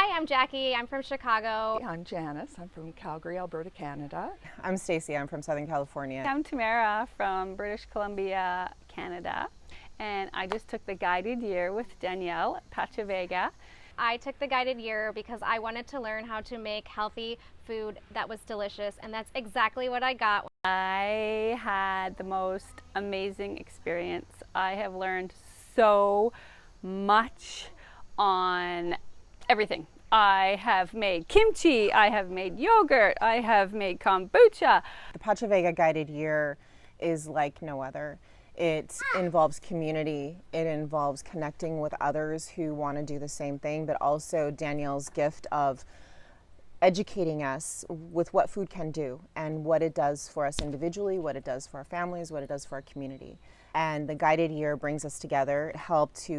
Hi, I'm Jackie. I'm from Chicago. I'm Janice. I'm from Calgary, Alberta, Canada. I'm Stacy. I'm from Southern California. I'm Tamara from British Columbia, Canada, and I just took the guided year with Danielle at Pachavega. I took the guided year because I wanted to learn how to make healthy food that was delicious, and that's exactly what I got. I had the most amazing experience. I have learned so much on everything. I have made kimchi, I have made yogurt, I have made kombucha. The Pachavega Guided Year is like no other. It involves community, it involves connecting with others who want to do the same thing, but also Danielle's gift of educating us with what food can do and what it does for us individually, what it does for our families, what it does for our community. And the guided year brings us together. It helped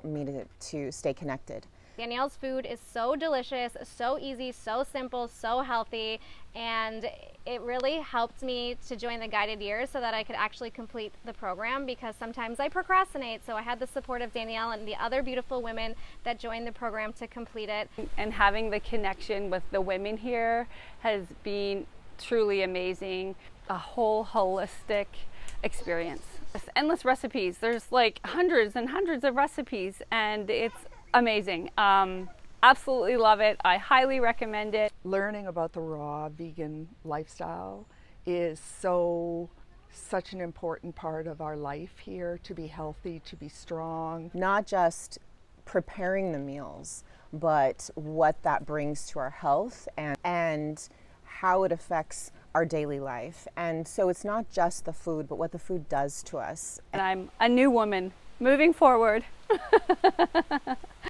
me to stay connected. Danielle's food is so delicious, so easy, so simple, so healthy, and it really helped me to join the guided year so that I could actually complete the program, because sometimes I procrastinate. So I had the support of Danielle and the other beautiful women that joined the program to complete it. And having the connection with the women here has been truly amazing. A whole holistic experience. There's endless recipes. There's like hundreds and hundreds of recipes, and it's amazing. Absolutely love it. I highly recommend it. Learning about the raw vegan lifestyle is such an important part of our life here, to be healthy, to be strong. Not just preparing the meals, but what that brings to our health and how it affects our daily life. And so it's not just the food, but what the food does to us. And I'm a new woman moving forward.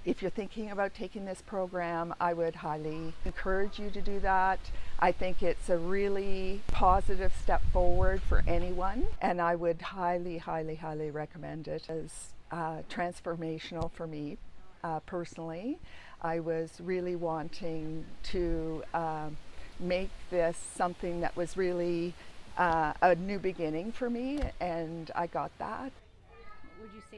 If you're thinking about taking this program, I would highly encourage you to do that. I think it's a really positive step forward for anyone, and I would highly, highly, highly recommend it as transformational for me personally. I was really wanting to make this something that was really a new beginning for me, and I got that. Would you say